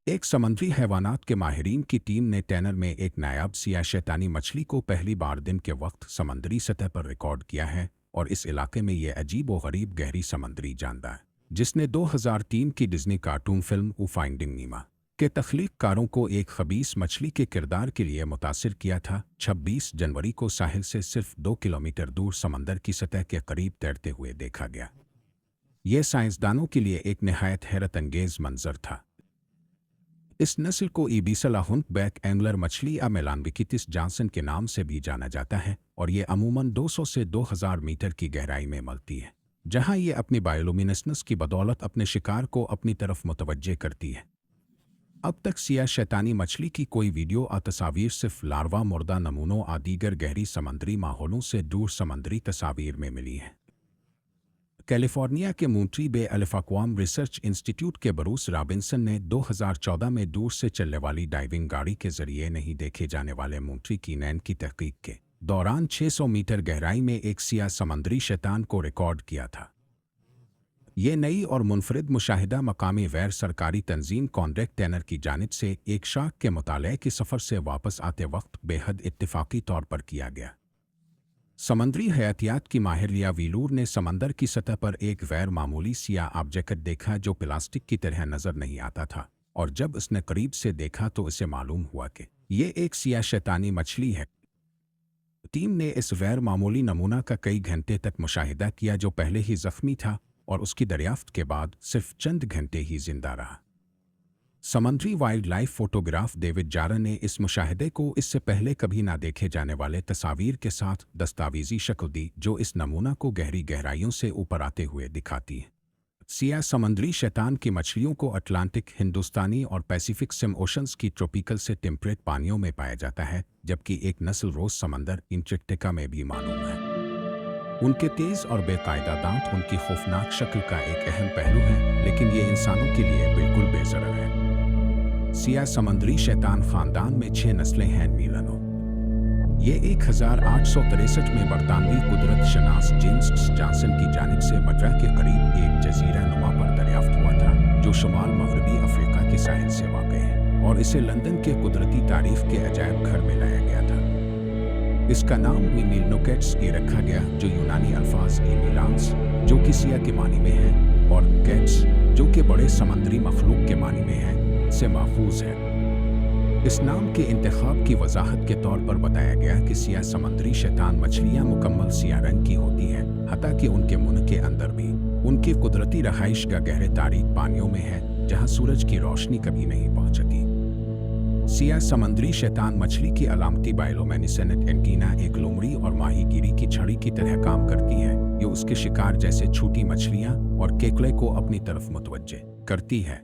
एक समुद्री हैवानात के माहिरीन की टीम ने टैनर में एक नायाब सियाह शैतानी मछली को पहली बार दिन के वक्त समुद्री सतह पर रिकॉर्ड किया है और इस इलाके में ये अजीब व गरीब गहरी समुद्री जानदार है जिसने 2003 की डिज्नी कार्टून फिल्म उ फाइंडिंग नीमा के तख्लीककारों को एक खबीस मछली के किरदार के लिए मुतासिर किया था। 26 जनवरी को साहिल से सिर्फ 2 किलोमीटर दूर समंदर की सतह के करीब तैरते हुए देखा गया। यह साइंसदानों के लिए एक निहायत हैरत अंगेज मंजर था। इस नस्ल को ईबीसला हुंकबैक एंगलर मछली या मेलानविकिटिस जॉनसन के नाम से भी जाना जाता है और ये अमूमन 200 से 2000 मीटर की गहराई में मलती है, जहां ये अपनी बायोलुमिनेसेंस की बदौलत अपने शिकार को अपनी तरफ मुतवज्जे करती है। अब तक सियाह शैतानी मछली की कोई वीडियो और तस्वीर सिर्फ लार्वा मुर्दा नमूनों और दीगर गहरी समुद्री माहौलों से दूर समुद्री तस्वीर में मिली है। कैलिफोर्निया के मूंट्री बे अल्फाक्वाम रिसर्च इंस्टीट्यूट के ब्रूस रॉबिन्सन ने 2014 में दूर से चलने वाली डाइविंग गाड़ी के जरिए नहीं देखे जाने वाले मूंट्री की नैन की तहकीक के दौरान 600 मीटर गहराई में एक सियाह समुद्री शैतान को रिकॉर्ड किया था। ये नई और मुनफरिद मुशाहिदा मकामी गैर सरकारी तंजीम कॉन्डेक्ट टैनर की जानिब से एक शाख के मुताले के सफ़र से वापस आते वक्त बेहद इत्तेफाकी तौर पर किया गया। समंदरी हयातियात की माहिर लिया वीलूर ने समंदर की सतह पर एक गैर मामूली सियाह ऑब्जेक्ट देखा जो प्लास्टिक की तरह नजर नहीं आता था, और जब उसने करीब से देखा तो इसे मालूम हुआ कि ये एक सियाह शैतानी मछली है। टीम ने इस गैर मामूली नमूना का कई घंटे तक मुशाहिदा किया जो पहले ही जख्मी था और उसकी दरियाफ्त के बाद सिर्फ चंद घंटे ही जिंदा रहा। समंदरी वाइल्ड लाइफ फोटोग्राफ डेविड जारा ने इस मुशाहिदे को इससे पहले कभी ना देखे जाने वाले तस्वीर के साथ दस्तावेजी शक्ल दी जो इस नमूना को गहरी गहराइयों से ऊपर आते हुए दिखाती है। सियाह समुद्री शैतान की मछलियों को अटलांटिक, हिंदुस्तानी और पैसिफिक सिम ओशंस की ट्रॉपिकल से टेम्परेट पानियों में पाया जाता है, जबकि एक नस्ल रोज समंदर इंटार्कटिका में भी मालूम है। उनके तेज और बेकायदा दांत उनकी खौफनाक शक्ल का एक अहम पहलू है, लेकिन ये इंसानों के लिए बिल्कुल बेज़रर है। सियाह समुद्री शैतान खानदान में 6 नस्लें हैं। मिलनो ये 1863 में बरतानवी कुदरत शनास जेम्स जॉनसन की जानिब से मजरा के करीब एक जजीरा नुमा पर दरियाफ्त हुआ था जो शुमाल मगरबी अफ्रीका के साहिल से वाक़ है, और इसे लंदन के कुदरती तारीफ के अजायब घर में लाया गया था। इसका नाम मीलनोकेट्स की रखा गया जो यूनानी अल्फाज मिलांस जो कि सियाह के मानी में है और कैट्स जो कि बड़े समंदरी मखलूक के मानी में है से माखूज है। इस नाम के इंतखाब की वजाहत के तौर पर बताया गया कि सियाह समुद्री शैतान मछलियां मुकम्मल सियाह रंग की होती हैं, हत्ता कि उनके मुंह के अंदर भी उनकी कुदरती रहाइश का गहरे तारीक पानियों में है जहां सूरज की रोशनी कभी नहीं पहुंचती। सियाह समुद्री शैतान मछली की अलामती बायोलुमिनेसेंट एंटीना एक लोमड़ी और माहीगीरी की छड़ी की तरह काम करती है। ये उसके शिकार जैसे छोटी मछलियां और केकड़े को अपनी तरफ मुतवज्जे करती है।